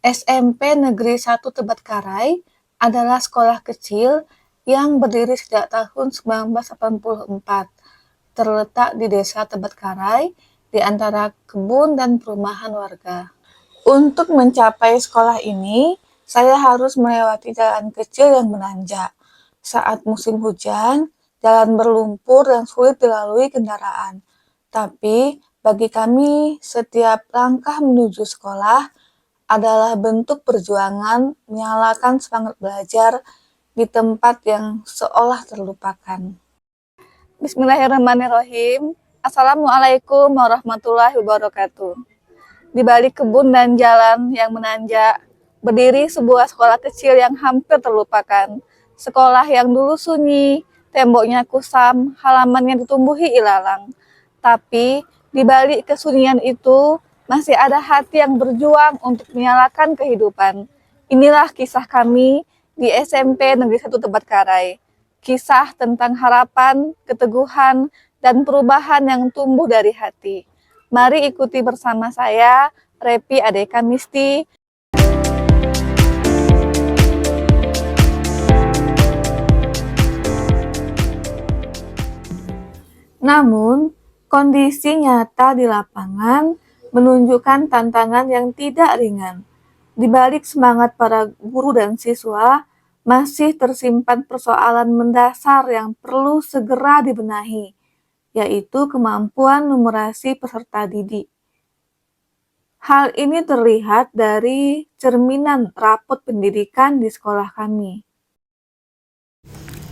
SMP Negeri 1 Tebet-Karai adalah sekolah kecil yang berdiri sejak tahun 1984, terletak di Desa Tebet-Karai di antara kebun dan perumahan warga. Untuk mencapai sekolah ini, saya harus melewati jalan kecil yang menanjak. Saat musim hujan, jalan berlumpur dan sulit dilalui kendaraan. Tapi bagi kami, setiap langkah menuju sekolah adalah bentuk perjuangan menyalakan semangat belajar di tempat yang seolah terlupakan. Bismillahirrahmanirrahim. Assalamualaikum warahmatullahi wabarakatuh. Di balik kebun dan jalan yang menanjak, berdiri sebuah sekolah kecil yang hampir terlupakan. Sekolah yang dulu sunyi, temboknya kusam, halamannya ditumbuhi ilalang. Tapi di balik kesunyian itu, masih ada hati yang berjuang untuk menyalakan kehidupan. Inilah kisah kami di SMP Negeri 1 Tebet-Karai. Kisah tentang harapan, keteguhan, dan perubahan yang tumbuh dari hati. Mari ikuti bersama saya, Repi Adeka Misti. Namun, kondisi nyata di lapangan menunjukkan tantangan yang tidak ringan. Di balik semangat para guru dan siswa, masih tersimpan persoalan mendasar yang perlu segera dibenahi, yaitu kemampuan numerasi peserta didik. Hal ini terlihat dari cerminan rapot pendidikan di sekolah kami.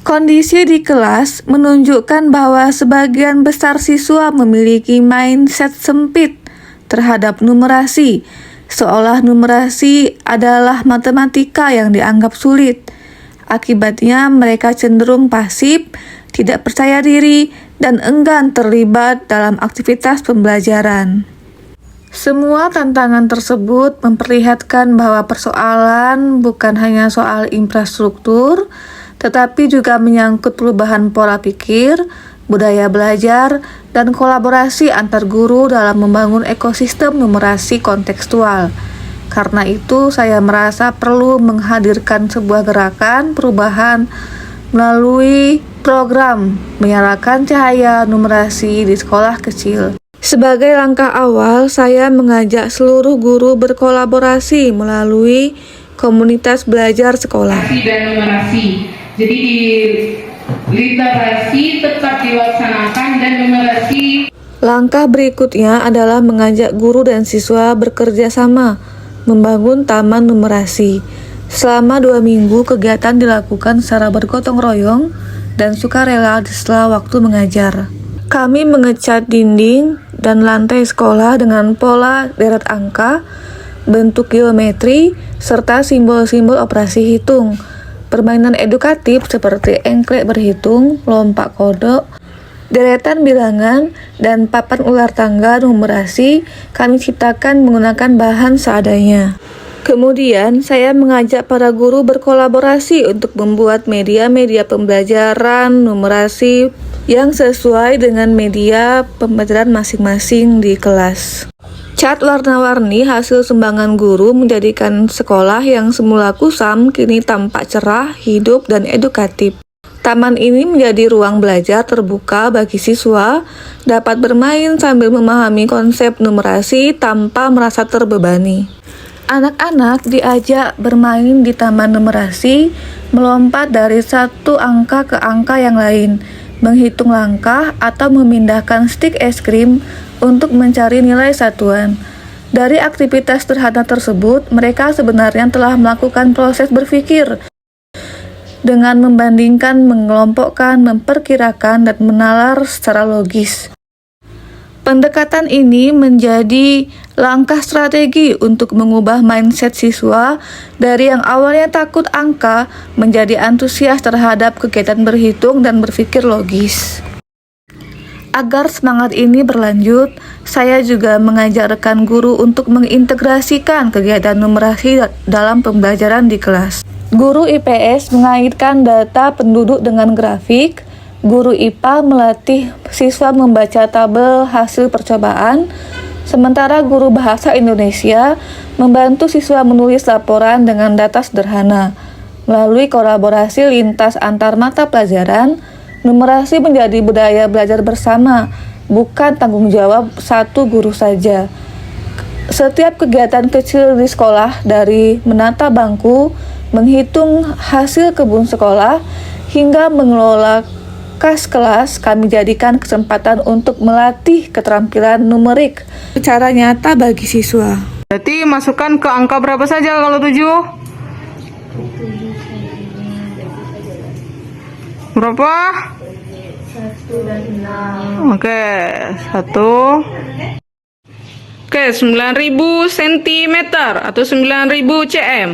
Kondisi di kelas menunjukkan bahwa sebagian besar siswa memiliki mindset sempit terhadap numerasi, seolah numerasi adalah matematika yang dianggap sulit. Akibatnya mereka cenderung pasif, tidak percaya diri, dan enggan terlibat dalam aktivitas pembelajaran. Semua tantangan tersebut memperlihatkan bahwa persoalan bukan hanya soal infrastruktur, tetapi juga menyangkut perubahan pola pikir, budaya belajar, dan kolaborasi antar guru dalam membangun ekosistem numerasi kontekstual. Karena itu, saya merasa perlu menghadirkan sebuah gerakan perubahan melalui program menyalakan cahaya numerasi di sekolah kecil. Sebagai langkah awal, saya mengajak seluruh guru berkolaborasi melalui komunitas belajar sekolah. Dan numerasi. Jadi di literasi tetap dilaksanakan dan numerasi. Langkah berikutnya adalah mengajak guru dan siswa bekerja sama membangun taman numerasi. Selama 2 minggu kegiatan dilakukan secara bergotong royong dan sukarela setelah waktu mengajar. Kami mengecat dinding dan lantai sekolah dengan pola deret angka, bentuk geometri, serta simbol-simbol operasi hitung. Permainan edukatif seperti engklek berhitung, lompat kodok, deretan bilangan, dan papan ular tangga numerasi kami ciptakan menggunakan bahan seadanya. Kemudian, saya mengajak para guru berkolaborasi untuk membuat media-media pembelajaran numerasi yang sesuai dengan media pembelajaran masing-masing di kelas. Cat warna-warni hasil sumbangan guru menjadikan sekolah yang semula kusam kini tampak cerah, hidup, dan edukatif. Taman ini menjadi ruang belajar terbuka bagi siswa dapat bermain sambil memahami konsep numerasi tanpa merasa terbebani. Anak-anak diajak bermain di taman numerasi, melompat dari satu angka ke angka yang lain, menghitung langkah atau memindahkan stik es krim untuk mencari nilai satuan. Dari aktivitas sederhana tersebut, mereka sebenarnya telah melakukan proses berpikir dengan membandingkan, mengelompokkan, memperkirakan, dan menalar secara logis. Pendekatan ini menjadi langkah strategi untuk mengubah mindset siswa dari yang awalnya takut angka menjadi antusias terhadap kegiatan berhitung dan berpikir logis. Agar semangat ini berlanjut, saya juga mengajak rekan guru untuk mengintegrasikan kegiatan numerasi dalam pembelajaran di kelas. Guru IPS mengaitkan data penduduk dengan grafik, guru IPA melatih siswa membaca tabel hasil percobaan, Sementara guru bahasa Indonesia membantu siswa menulis laporan dengan data sederhana. Melalui kolaborasi lintas antar mata pelajaran, numerasi menjadi budaya belajar bersama, bukan tanggung jawab satu guru saja. Setiap kegiatan kecil di sekolah, dari menata bangku, menghitung hasil kebun sekolah, hingga mengelola kas kelas, kami jadikan kesempatan untuk melatih keterampilan numerik secara nyata bagi siswa. Berarti masukkan ke angka berapa saja kalau 7? Berapa? 1 dan 6. Oke, 1. Oke, 9.000 cm atau 9.000 cm.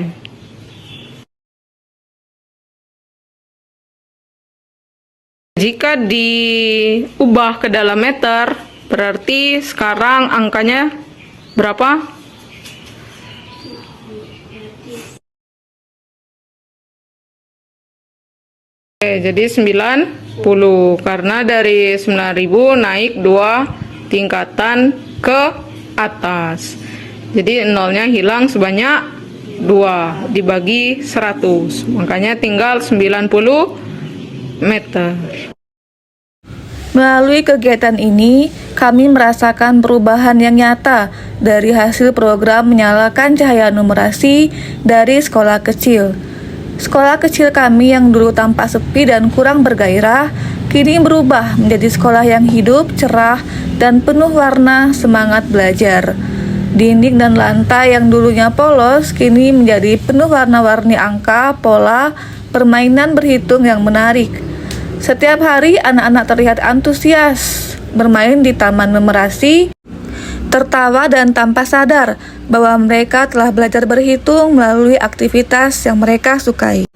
Jika diubah ke dalam meter, berarti sekarang angkanya berapa? Oke, jadi 90, karena dari 9.000 naik 2 tingkatan ke atas. Jadi nolnya hilang sebanyak 2 dibagi 100, makanya tinggal 90 meter. Melalui kegiatan ini, kami merasakan perubahan yang nyata dari hasil program menyalakan cahaya numerasi dari sekolah kecil. Sekolah kecil kami yang dulu tampak sepi dan kurang bergairah, kini berubah menjadi sekolah yang hidup, cerah, dan penuh warna semangat belajar. Dinding dan lantai yang dulunya polos, kini menjadi penuh warna-warni angka, pola, permainan berhitung yang menarik. Setiap hari anak-anak terlihat antusias bermain di taman numerasi, tertawa dan tanpa sadar bahwa mereka telah belajar berhitung melalui aktivitas yang mereka sukai.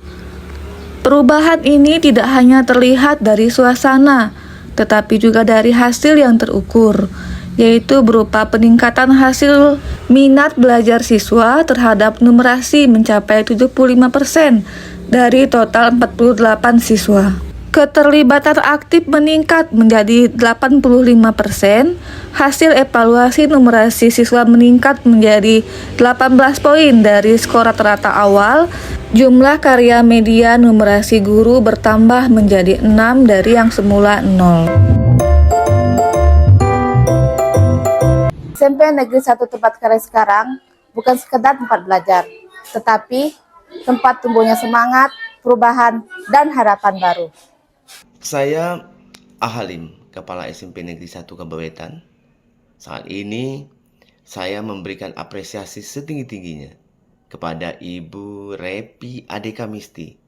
Perubahan ini tidak hanya terlihat dari suasana, tetapi juga dari hasil yang terukur, yaitu berupa peningkatan hasil minat belajar siswa terhadap numerasi mencapai 75% dari total 48 siswa. Keterlibatan aktif meningkat menjadi 85%, hasil evaluasi numerasi siswa meningkat menjadi 18 poin dari skor rata-rata awal, jumlah karya media numerasi guru bertambah menjadi 6 dari yang semula 0. SMP Negeri 1 Tempat Karya sekarang bukan sekedar tempat belajar, tetapi tempat tumbuhnya semangat, perubahan, dan harapan baru. Saya Ahalim, Kepala SMP Negeri 1 Kabawetan. Saat ini saya memberikan apresiasi setinggi-tingginya kepada Ibu Repi Adeka Misti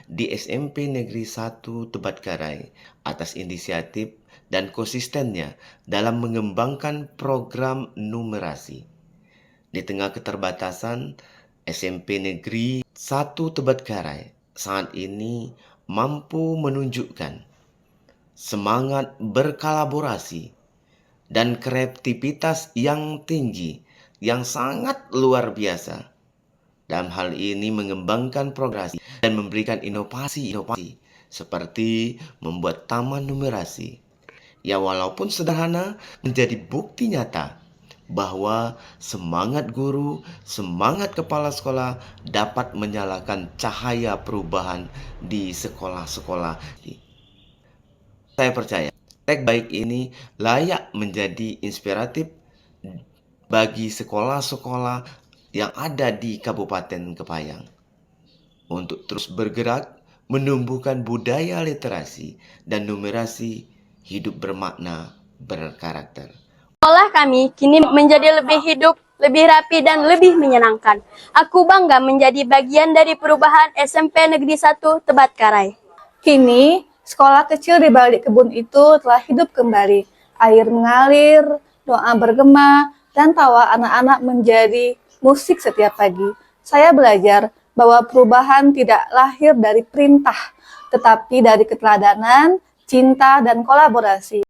di SMP Negeri 1 Tebatkarai atas inisiatif dan konsistennya dalam mengembangkan program numerasi. Di tengah keterbatasan, SMP Negeri 1 Tebatkarai saat ini mampu menunjukkan semangat berkolaborasi dan kreativitas yang tinggi, yang sangat luar biasa. Dalam hal ini mengembangkan progresi dan memberikan inovasi seperti membuat taman numerasi. Ya, walaupun sederhana, menjadi bukti nyata bahwa semangat guru, semangat kepala sekolah dapat menyalakan cahaya perubahan di sekolah-sekolah. Saya percaya, tek baik ini layak menjadi inspiratif bagi sekolah-sekolah yang ada di Kabupaten Kepayang untuk terus bergerak menumbuhkan budaya literasi dan numerasi hidup bermakna, berkarakter. Sekolah kami kini menjadi lebih hidup, lebih rapi, dan lebih menyenangkan. Aku bangga menjadi bagian dari perubahan SMP Negeri 1 Tebatkarai. Kini, sekolah kecil di balik kebun itu telah hidup kembali. Air mengalir, doa bergema, dan tawa anak-anak menjadi musik setiap pagi. Saya belajar bahwa perubahan tidak lahir dari perintah, tetapi dari keteladanan, cinta, dan kolaborasi.